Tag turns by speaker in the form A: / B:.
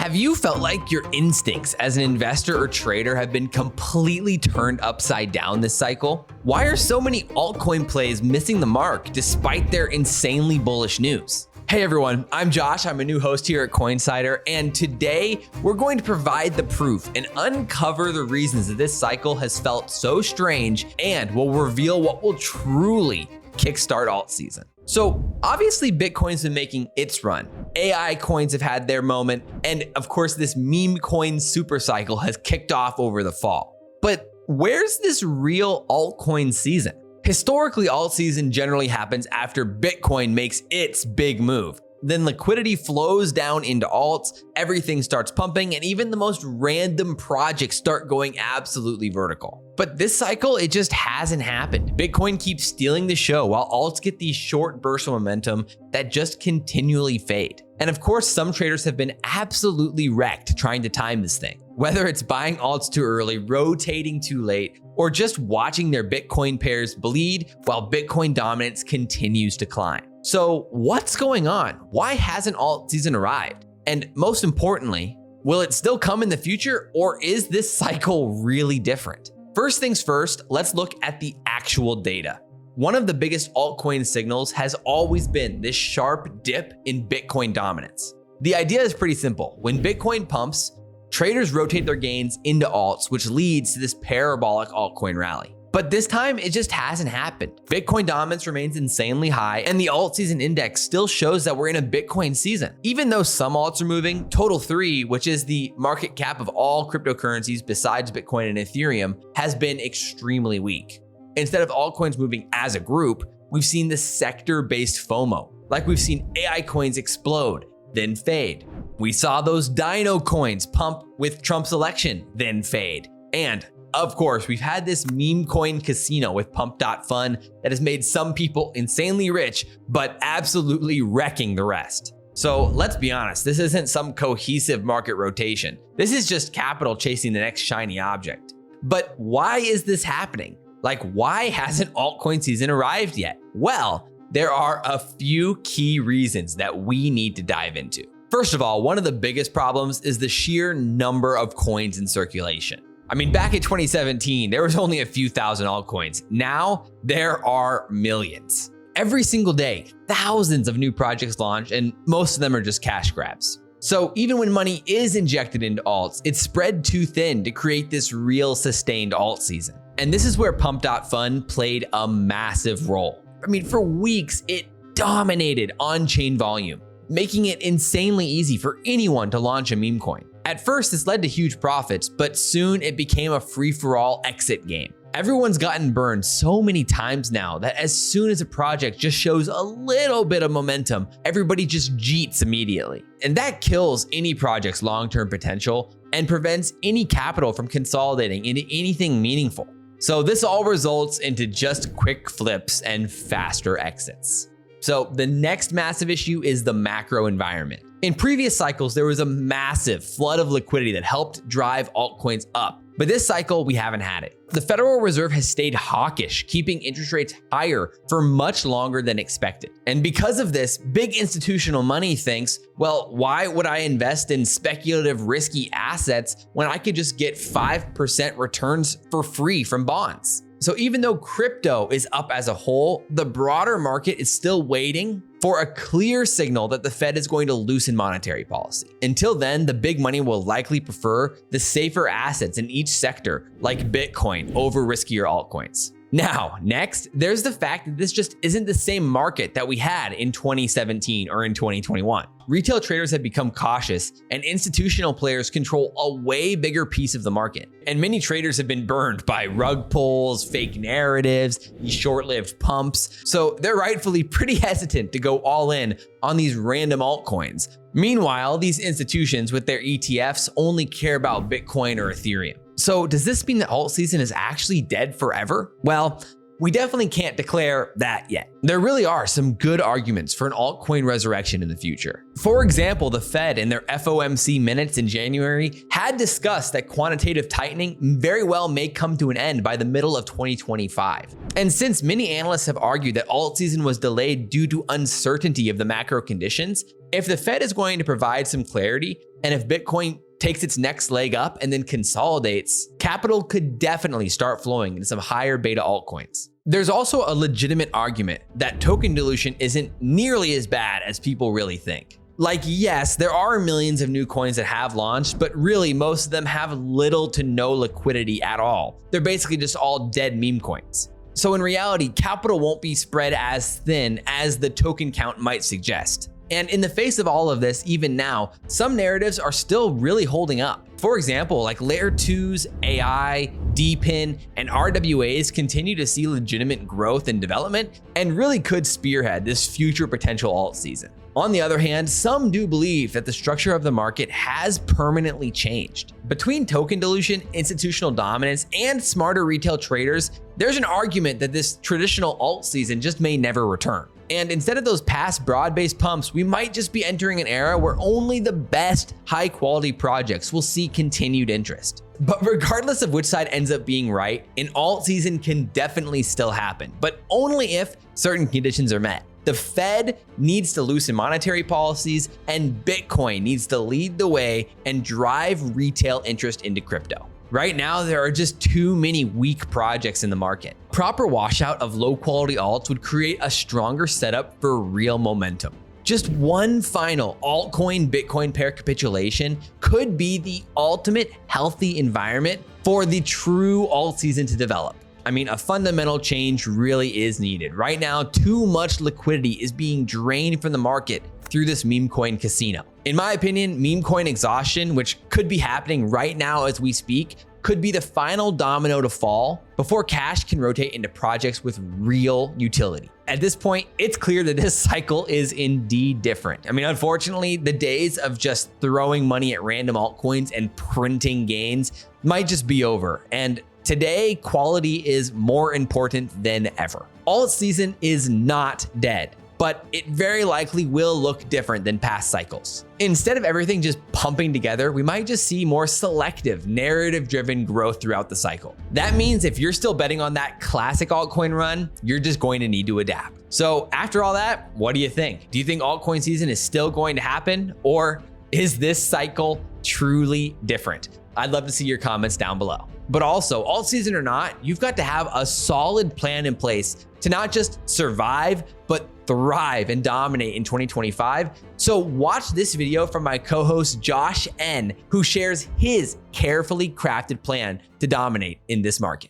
A: Have you felt like your instincts as an investor or trader have been completely turned upside down this cycle? Why are so many altcoin plays missing the mark despite their insanely bullish news? Hey everyone, I'm Josh. I'm a new host here at Coinsider, and today we're going to provide the proof and uncover the reasons that this cycle has felt so strange, and we'll reveal what will truly kickstart alt season. So obviously Bitcoin's been making its run. AI coins have had their moment. And of course, this meme coin super cycle has kicked off over the fall. But where's this real altcoin season? Historically, alt season generally happens after Bitcoin makes its big move. Then liquidity flows down into alts, everything starts pumping, and even the most random projects start going absolutely vertical. But this cycle, it just hasn't happened. Bitcoin keeps stealing the show while alts get these short bursts of momentum that just continually fade. And of course, some traders have been absolutely wrecked trying to time this thing. Whether it's buying alts too early, rotating too late, or just watching their Bitcoin pairs bleed while Bitcoin dominance continues to climb. So what's going on? Why hasn't alt season arrived? And most importantly, will it still come in the future, or is this cycle really different? First things first, let's look at the actual data. One of the biggest altcoin signals has always been this sharp dip in Bitcoin dominance. The idea is pretty simple. When Bitcoin pumps, traders rotate their gains into alts, which leads to this parabolic altcoin rally. But this time, it just hasn't happened. Bitcoin dominance remains insanely high, and the alt season index still shows that we're in a Bitcoin season. Even though some alts are moving, Total 3, which is the market cap of all cryptocurrencies besides Bitcoin and Ethereum, has been extremely weak. Instead of altcoins moving as a group, we've seen this sector-based FOMO. Like we've seen AI coins explode, then fade. We saw those Dino coins pump with Trump's election, then fade. And of course, we've had this meme coin casino with pump.fun that has made some people insanely rich, but absolutely wrecking the rest. So let's be honest, this isn't some cohesive market rotation. This is just capital chasing the next shiny object. But why is this happening? Like, why hasn't altcoin season arrived yet? Well, there are a few key reasons that we need to dive into. First of all, one of the biggest problems is the sheer number of coins in circulation. I mean, back in 2017, there was only a few thousand altcoins. Now, there are millions. Every single day, thousands of new projects launch, and most of them are just cash grabs. So even when money is injected into alts, it's spread too thin to create this real sustained alt season. And this is where pump.fun played a massive role. I mean, for weeks, it dominated on-chain volume, making it insanely easy for anyone to launch a meme coin. At first, this led to huge profits, but soon it became a free-for-all exit game. Everyone's gotten burned so many times now that as soon as a project just shows a little bit of momentum, everybody just jeets immediately. And that kills any project's long-term potential and prevents any capital from consolidating into anything meaningful. So this all results into just quick flips and faster exits. So the next massive issue is the macro environment. In previous cycles, there was a massive flood of liquidity that helped drive altcoins up. But this cycle, we haven't had it. The Federal Reserve has stayed hawkish, keeping interest rates higher for much longer than expected. And because of this, big institutional money thinks, well, why would I invest in speculative risky assets when I could just get 5% returns for free from bonds? So even though crypto is up as a whole, the broader market is still waiting for a clear signal that the Fed is going to loosen monetary policy. Until then, the big money will likely prefer the safer assets in each sector, like Bitcoin, over riskier altcoins. Now, next, there's the fact that this just isn't the same market that we had in 2017 or in 2021. Retail traders have become cautious, and institutional players control a way bigger piece of the market. And many traders have been burned by rug pulls, fake narratives, these short-lived pumps. So they're rightfully pretty hesitant to go all in on these random altcoins. Meanwhile, these institutions with their ETFs only care about Bitcoin or Ethereum. So does this mean that alt season is actually dead forever? Well, we definitely can't declare that yet. There really are some good arguments for an altcoin resurrection in the future. For example, the Fed in their FOMC minutes in January had discussed that quantitative tightening very well may come to an end by the middle of 2025. And since many analysts have argued that alt season was delayed due to uncertainty of the macro conditions, if the Fed is going to provide some clarity, and if Bitcoin takes its next leg up and then consolidates, capital could definitely start flowing into some higher beta altcoins. There's also a legitimate argument that token dilution isn't nearly as bad as people really think. Like, yes, there are millions of new coins that have launched, but really most of them have little to no liquidity at all. They're basically just all dead meme coins. So in reality, capital won't be spread as thin as the token count might suggest. And in the face of all of this, even now, some narratives are still really holding up. For example, like layer 2s, AI, DPIN, and RWAs continue to see legitimate growth and development and really could spearhead this future potential alt season. On the other hand, some do believe that the structure of the market has permanently changed. Between token dilution, institutional dominance, and smarter retail traders, there's an argument that this traditional alt season just may never return. And instead of those past broad-based pumps, we might just be entering an era where only the best high-quality projects will see continued interest. But regardless of which side ends up being right, an alt season can definitely still happen, but only if certain conditions are met. The Fed needs to loosen monetary policies, and Bitcoin needs to lead the way and drive retail interest into crypto. Right now, there are just too many weak projects in the market. Proper washout of low-quality alts would create a stronger setup for real momentum. Just one final altcoin Bitcoin pair capitulation could be the ultimate healthy environment for the true alt season to develop. I mean, a fundamental change really is needed. Right now, too much liquidity is being drained from the market through this meme coin casino. In my opinion, meme coin exhaustion, which could be happening right now as we speak, could be the final domino to fall before cash can rotate into projects with real utility. At this point, it's clear that this cycle is indeed different. I mean, unfortunately, the days of just throwing money at random altcoins and printing gains might just be over. And today, quality is more important than ever. Alt season is not dead, but it very likely will look different than past cycles. Instead of everything just pumping together, we might just see more selective, narrative-driven growth throughout the cycle. That means if you're still betting on that classic altcoin run, you're just going to need to adapt. So after all that, what do you think? Do you think altcoin season is still going to happen, or is this cycle truly different? I'd love to see your comments down below. But also, alt season or not, you've got to have a solid plan in place to not just survive, but thrive and dominate in 2025. So watch this video from my co-host Josh N, who shares his carefully crafted plan to dominate in this market.